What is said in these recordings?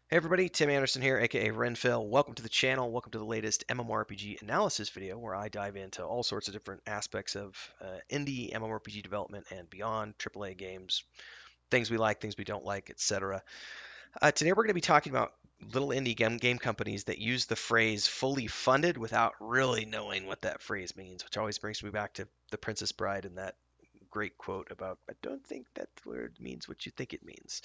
Hey everybody, Tim Anderson here, aka Renfell. Welcome to the channel. Welcome to the latest MMORPG Analysis video where I dive into all sorts of different aspects of indie MMORPG development and beyond, AAA games, things we like, things we don't like, etc. Today we're going to be talking about little indie game companies that use the phrase fully funded without really knowing what that phrase means, which always brings me back to The Princess Bride and that great quote about, I don't think that word means what you think it means.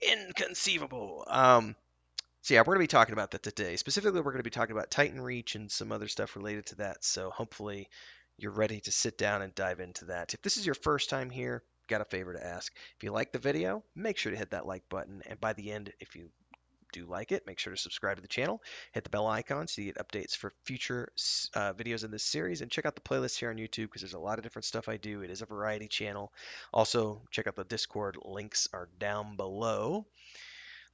Inconceivable. So yeah, we're going to be talking about that today. Specifically, we're going to be talking about TitanReach and some other stuff related to that. So hopefully you're ready to sit down and dive into that. If this is your first time here, got a favor to ask. If you like the video, make sure to hit that like button. And by the end, if you do like it, make sure to subscribe to the channel, hit the bell icon so you get updates for future videos in this series, and check out the playlist here on YouTube because there's a lot of different stuff I do. It is a variety channel. Also, check out the Discord. Links are down below.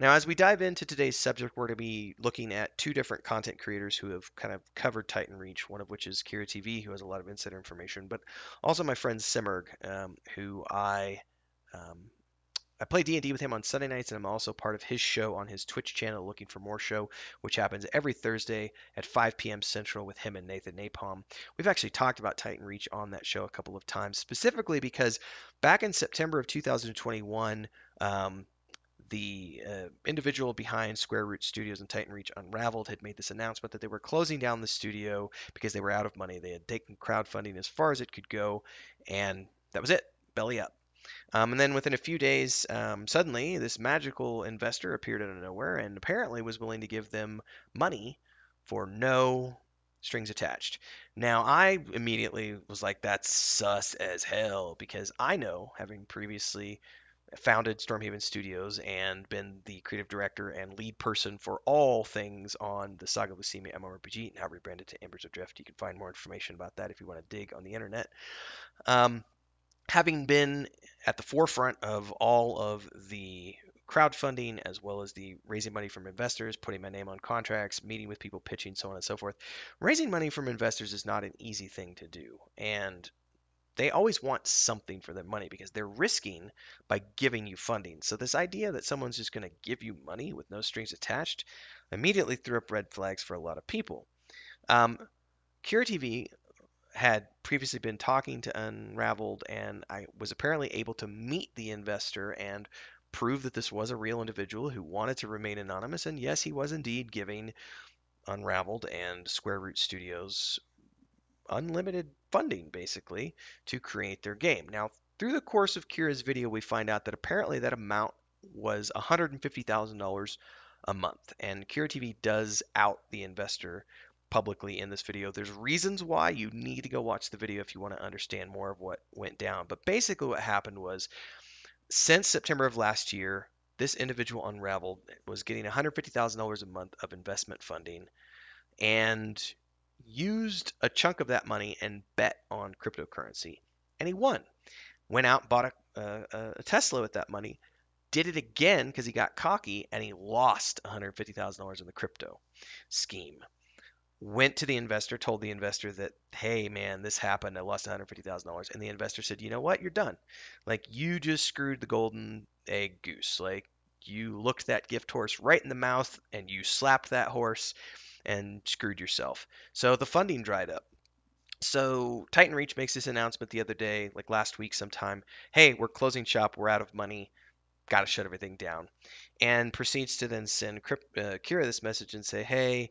Now, as we dive into today's subject, we're going to be looking at two different content creators who have kind of covered TitanReach, one of which is Kira TV, who has a lot of insider information, but also my friend Simmerg, who um, I play D&D with him on Sunday nights, and I'm also part of his show on his Twitch channel, Looking for More Show, which happens every Thursday at 5 p.m. Central with him and Nathan Napalm. We've actually talked about TitanReach on that show a couple of times, specifically because back in September of 2021, the individual behind Square Root Studios and TitanReach Unraveled had made this announcement that they were closing down the studio because they were out of money. They had taken crowdfunding as far as it could go, and that was it. Belly up. And then within a few days, suddenly this magical investor appeared out of nowhere and apparently was willing to give them money for no strings attached. Now, I immediately was like, that's sus as hell because I know, having previously founded Stormhaven Studios and been the creative director and lead person for all things on the Saga of Lucemia MMORPG, now rebranded to Embers of Drift. You can find more information about that if you want to dig on the internet. Um, Having been at the forefront of all of the crowdfunding as well as the raising money from investors, putting my name on contracts, meeting with people, pitching, so on and so forth. Raising money from investors is not an easy thing to do. And they always want something for their money because they're risking by giving you funding. So this idea that someone's just going to give you money with no strings attached immediately threw up red flags for a lot of people. Um, Cura TV had previously been talking to Unraveled, and I was apparently able to meet the investor and prove that this was a real individual who wanted to remain anonymous. And yes, he was indeed giving Unraveled and Square Root Studios unlimited funding, basically, to create their game. Now, through the course of Kira's video, we find out that apparently that amount was $150,000 a month. And Kira TV does out the investor publicly in this video. There's reasons why you need to go watch the video if you want to understand more of what went down. But basically, what happened was since September of last year, this individual Unraveled was getting $150,000 a month of investment funding and used a chunk of that money and bet on cryptocurrency. And he won. Went out, bought a Tesla with that money, did it again because he got cocky, and he lost $150,000 in the crypto scheme. Went to the investor, told the investor that, hey, man, this happened. I lost $150,000. And the investor said, you know what? You're done. Like, you just screwed the golden egg goose. Like, you looked that gift horse right in the mouth and you slapped that horse and screwed yourself. So the funding dried up. So TitanReach makes this announcement the other day, like last week sometime. Hey, we're closing shop. We're out of money. Got to shut everything down. And proceeds to then send Kira this message and say, hey,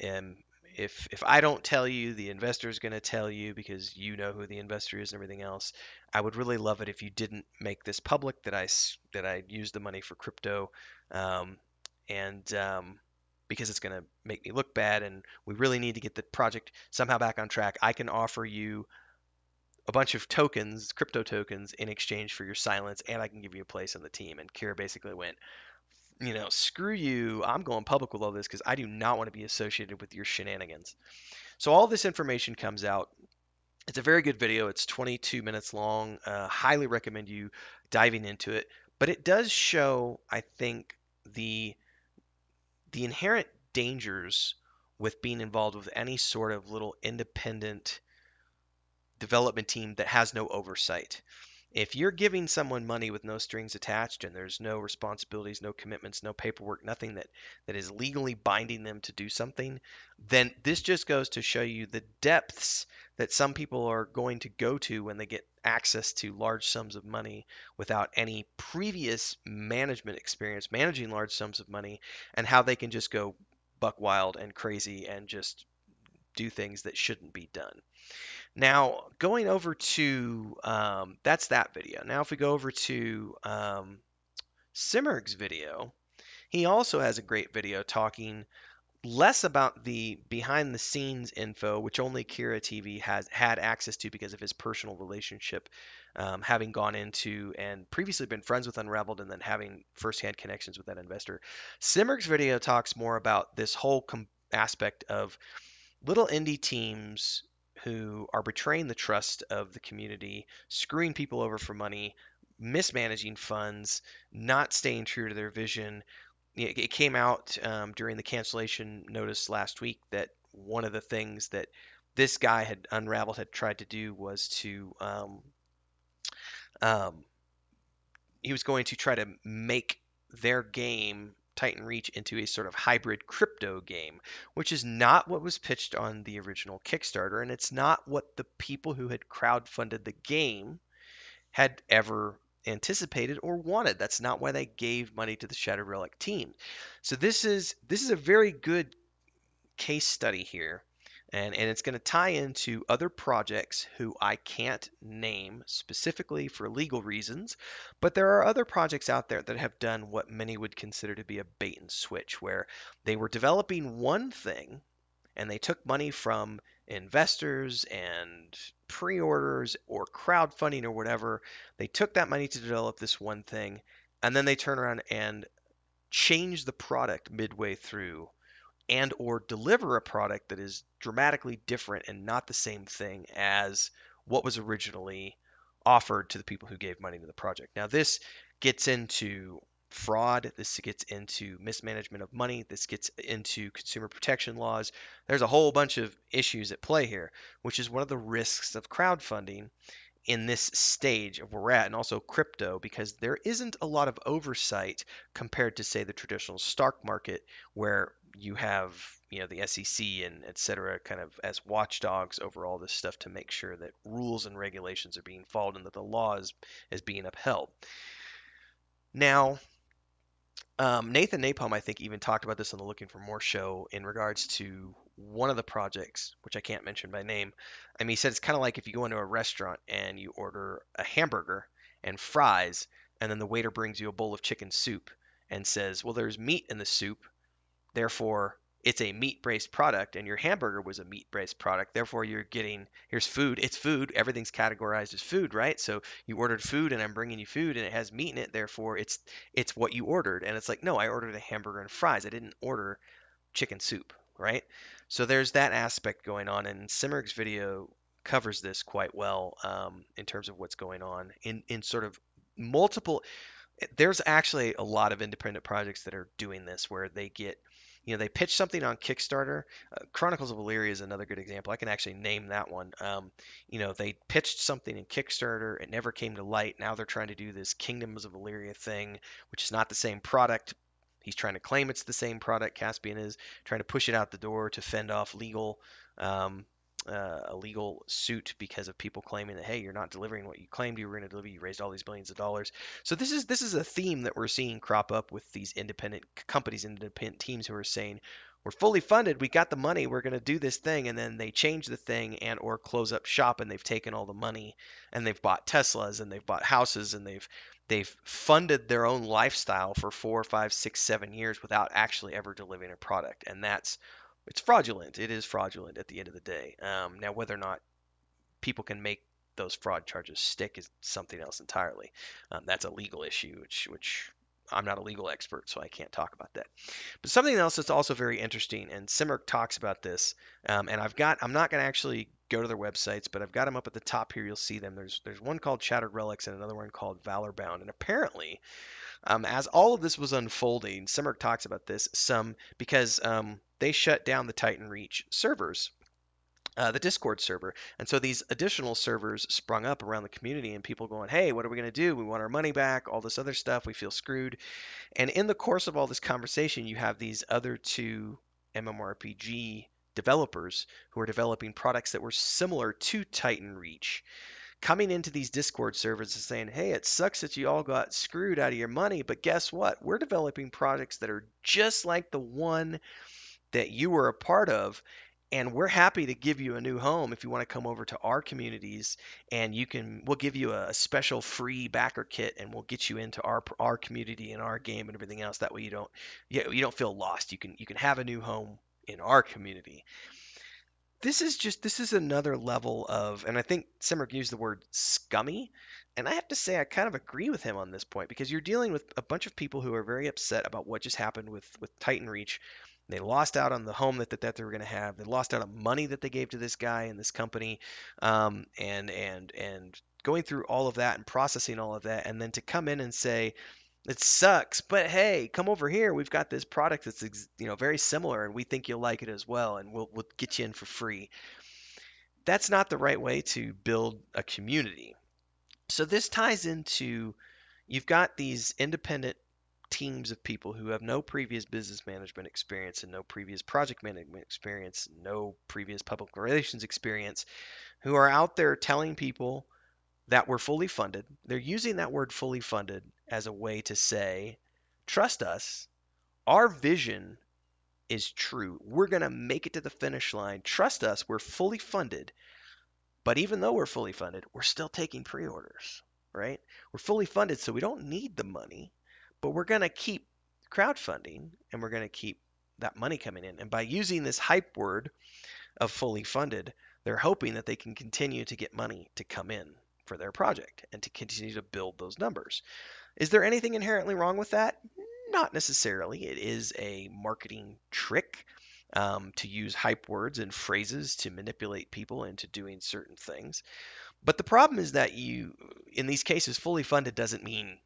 um, if I don't tell you, the investor is going to tell you because you know who the investor is and everything else. I would really love it if you didn't make this public that I used the money for crypto, um, and because it's going to make me look bad, and we really need to get the project somehow back on track. I can offer you a bunch of tokens, crypto tokens, in exchange for your silence, and I can give you a place on the team. And Kira basically went, screw you. I'm going public with all this because I do not want to be associated with your shenanigans. So all this information comes out. It's a very good video. It's 22 minutes long. Highly recommend you diving into it. But it does show, I think, the the inherent dangers with being involved with any sort of little independent development team that has no oversight. If you're giving someone money with no strings attached and there's no responsibilities, no commitments, no paperwork, nothing that is legally binding them to do something, then this just goes to show you the depths that some people are going to go to when they get access to large sums of money without any previous management experience managing large sums of money, and how they can just go buck wild and crazy and just do things that shouldn't be done. Now, going over to that's that video. Now, if we go over to Simmerg's video, he also has a great video talking less about the behind the scenes info, which only Kira TV has had access to because of his personal relationship, having gone into and previously been friends with Unraveled and then having firsthand connections with that investor. Simmerg's video talks more about this whole aspect of little indie teams who are betraying the trust of the community, screwing people over for money, mismanaging funds, not staying true to their vision. It came out during the cancellation notice last week that one of the things that this guy had Unraveled had tried to do was to um, he was going to try to make their game TitanReach into a sort of hybrid crypto game, which is not what was pitched on the original Kickstarter, and it's not what the people who had crowdfunded the game had ever anticipated or wanted. That's not why they gave money to the Shattered Relic team. So this is a very good case study here. And it's going to tie into other projects who I can't name specifically for legal reasons, but there are other projects out there that have done what many would consider to be a bait and switch, where they were developing one thing and they took money from investors and pre-orders or crowdfunding or whatever. They took that money to develop this one thing, and then they turn around and change the product midway through and or deliver a product that is dramatically different and not the same thing as what was originally offered to the people who gave money to the project. Now this gets into fraud, this gets into mismanagement of money, this gets into consumer protection laws. There's a whole bunch of issues at play here, which is one of the risks of crowdfunding in this stage of where we're at, and also crypto, because there isn't a lot of oversight compared to, say, the traditional stock market, where you have, the SEC and et cetera, kind of as watchdogs over all this stuff to make sure that rules and regulations are being followed and that the law is being upheld. Now, Nathan Napalm, I think, even talked about this on the Looking for More show in regards to one of the projects, which I can't mention by name. I mean, he said it's kind of like if you go into a restaurant and you order a hamburger and fries, and then the waiter brings you a bowl of chicken soup and says, well, there's meat in the soup, therefore it's a meat-based product, and your hamburger was a meat-based product. Therefore, you're getting, here's food. It's food. Everything's categorized as food, right? So you ordered food, and I'm bringing you food, and it has meat in it. Therefore, it's what you ordered. And it's like, no, I ordered a hamburger and fries. I didn't order chicken soup, right? So there's that aspect going on, and Simmerg's video covers this quite well in terms of what's going on in sort of multiple. There's actually a lot of independent projects that are doing this where they get, they pitch something on Kickstarter. Chronicles of Illyria is another good example. I can actually name that one. They pitched something in Kickstarter, it never came to light. Now they're trying to do this Kingdoms of Illyria thing, which is not the same product. He's trying to claim it's the same product. Caspian is trying to push it out the door to fend off um, a legal suit because of people claiming that, hey, you're not delivering what you claimed you were going to deliver. You raised all these billions of dollars. So this is a theme that we're seeing crop up with these independent companies, independent teams who are saying, we're fully funded, we got the money, we're going to do this thing, and then they change the thing and or close up shop, and they've taken all the money and they've bought Teslas and they've bought houses and they've funded their own lifestyle for 4, 5, 6, 7 years without actually ever delivering a product, and it's fraudulent. It is fraudulent at the end of the day. Now, whether or not people can make those fraud charges stick is something else entirely. That's a legal issue, which I'm not a legal expert, so I can't talk about that. But something else that's also very interesting, and Simmerg talks about this, and I'm not going to actually go to their websites, but I've got them up at the top here. You'll see them. There's one called Shattered Relics and another one called Valor Bound, and apparently as all of this was unfolding, Simmerg talks about this some because they shut down the TitanReach servers the Discord server. And so these additional servers sprung up around the community, and people going, hey, what are we going to do? We want our money back, all this other stuff. We feel screwed. And in the course of all this conversation, you have these other two MMORPG developers who are developing products that were similar to TitanReach coming into these Discord servers and saying, hey, it sucks that you all got screwed out of your money, but guess what? We're developing products that are just like the one that you were a part of. And we're happy to give you a new home if you want to come over to our communities, and we'll give you a special free backer kit, and we'll get you into our community and our game and everything else. That way you don't feel lost. You can have a new home in our community. This is another level of, and I think Simric used the word scummy, and I have to say I kind of agree with him on this point, because you're dealing with a bunch of people who are very upset about what just happened with TitanReach. They lost out on the home that they were going to have. They lost out on money that they gave to this guy and this company, and going through all of that and processing all of that, and then to come in and say, it sucks, but hey, come over here. We've got this product that's very similar, and we think you'll like it as well, and we'll get you in for free. That's not the right way to build a community. So this ties into, you've got these independent teams of people who have no previous business management experience and no previous project management experience, no previous public relations experience, who are out there telling people that we're fully funded. They're using that word fully funded as a way to say, trust us, our vision is true. We're going to make it to the finish line. Trust us, we're fully funded. But even though we're fully funded, we're still taking pre orders, right? We're fully funded, so we don't need the money, but we're going to keep crowdfunding, and we're going to keep that money coming in. And by using this hype word of fully funded, they're hoping that they can continue to get money to come in for their project and to continue to build those numbers. Is there anything inherently wrong with that? Not necessarily. It is a marketing trick, to use hype words and phrases to manipulate people into doing certain things. But the problem is that in these cases, fully funded doesn't mean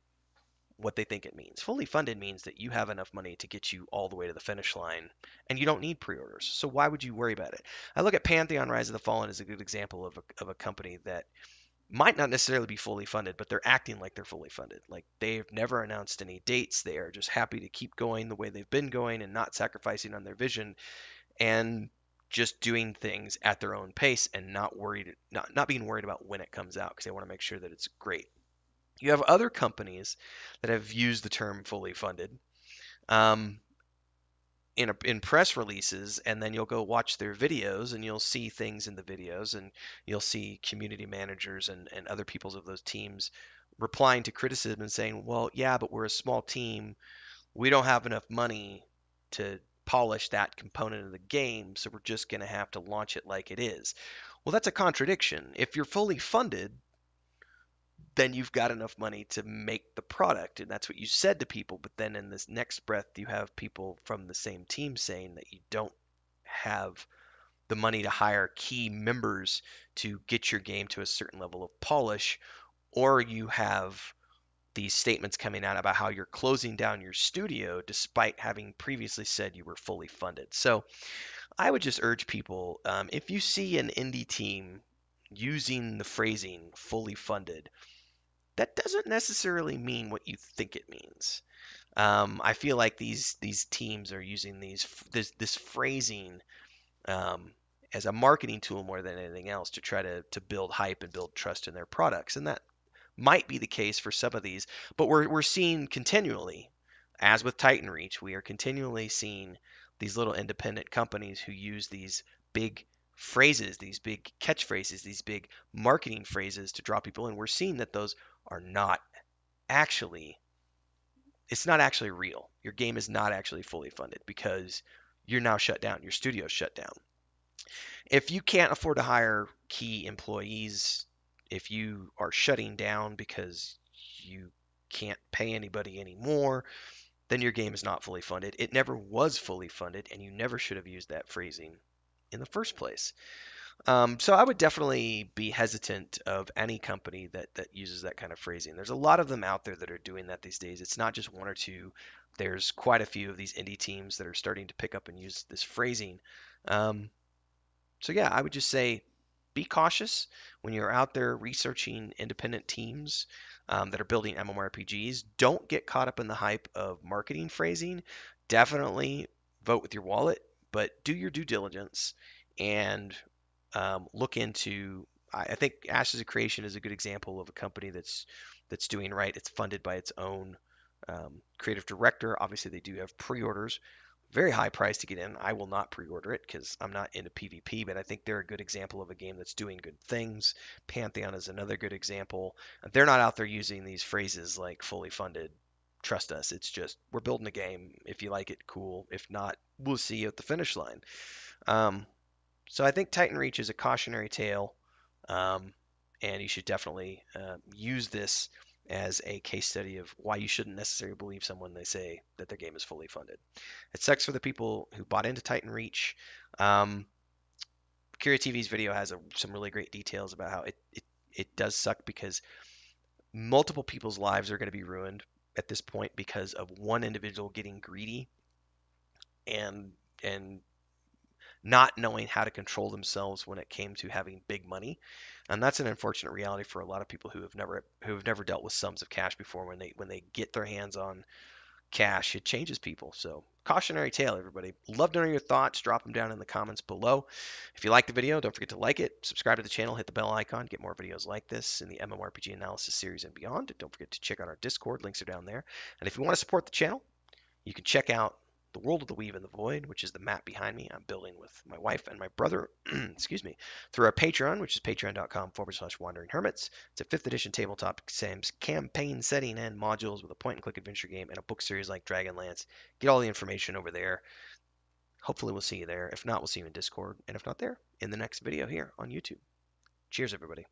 what they think it means. Fully funded means that you have enough money to get you all the way to the finish line, and you don't need pre-orders. So why would you worry about it? I look at Pantheon Rise of the Fallen as a good example of a company that might not necessarily be fully funded, but they're acting like they're fully funded. Like, they've never announced any dates. They are just happy to keep going the way they've been going and not sacrificing on their vision, and just doing things at their own pace, and not being worried about when it comes out, because they want to make sure that it's great. You have other companies that have used the term fully funded, um, in press releases, and then you'll go watch their videos, and you'll see things in the videos, and you'll see community managers and other peoples of those teams replying to criticism and saying, well, yeah, but we're a small team. We don't have enough money to polish that component of the game, so we're just going to have to launch it like it is. Well, that's a contradiction. If you're fully funded, then you've got enough money to make the product, and that's what you said to people. But then in this next breath, you have people from the same team saying that you don't have the money to hire key members to get your game to a certain level of polish, or you have these statements coming out about how you're closing down your studio despite having previously said you were fully funded. So I would just urge people, if you see an indie team using the phrasing fully funded, that doesn't necessarily mean what you think it means. I feel like these teams are using this phrasing, um, as a marketing tool more than anything else, to try to build hype and build trust in their products, and that might be the case for some of these. But we're seeing continually, as with TitanReach, we are continually seeing these little independent companies who use these big phrases, these big catchphrases, these big marketing phrases to draw people in. We're seeing that those are not actually, it's not actually real. Your game is not actually fully funded, because you're now shut down. Your studio's shut down. If you can't afford to hire key employees, if you are shutting down because you can't pay anybody anymore, then your game is not fully funded. It never was fully funded, and you never should have used that phrasing in the first place. So I would definitely be hesitant of any company that uses that kind of phrasing. There's a lot of them out there that are doing that these days. It's not just one or two. There's quite a few of these indie teams that are starting to pick up and use this phrasing. Um, So yeah, I would just say be cautious when you're out there researching independent teams that are building MMORPGs. Don't get caught up in the hype of marketing phrasing. Definitely vote with your wallet, but do your due diligence and look into. I think Ashes of Creation is a good example of a company that's doing right. It's funded by its own creative director. Obviously, they do have pre-orders, very high price to get in. I will not pre-order it because I'm not into PvP, but I think they're a good example of a game that's doing good things. Pantheon is another good example. They're not out there using these phrases like fully funded. Trust us. It's just we're building a game. If you like it, cool. If not, we'll see you at the finish line. Um, so I think TitanReach is a cautionary tale, um, and you should definitely use this as a case study of why you shouldn't necessarily believe someone they say that their game is fully funded. It sucks for the people who bought into TitanReach. Um, Curia TV's video has some really great details about how it does suck because multiple people's lives are going to be ruined at this point because of one individual getting greedy and and not knowing how to control themselves when it came to having big money. And that's an unfortunate reality for a lot of people who have never dealt with sums of cash before. When they get their hands on cash, it changes people. So cautionary tale, everybody. Love to know your thoughts. Drop them down in the comments below. If you like the video, don't forget to like it, subscribe to the channel, hit the bell icon, get more videos like this in the MMORPG analysis series and beyond. Don't forget to check out our Discord. Links are down there. And if you want to support the channel, you can check out the World of the Weave and the Void, which is the map behind me. I'm building with my wife and my brother, excuse me, through our Patreon, which is patreon.com/wandering hermits. It's a 5th edition tabletop Sam's campaign setting and modules with a point and click adventure game and a book series like Dragonlance. Get all the information over there. Hopefully, we'll see you there. If not, we'll see you in Discord. And if not there, in the next video here on YouTube. Cheers, everybody.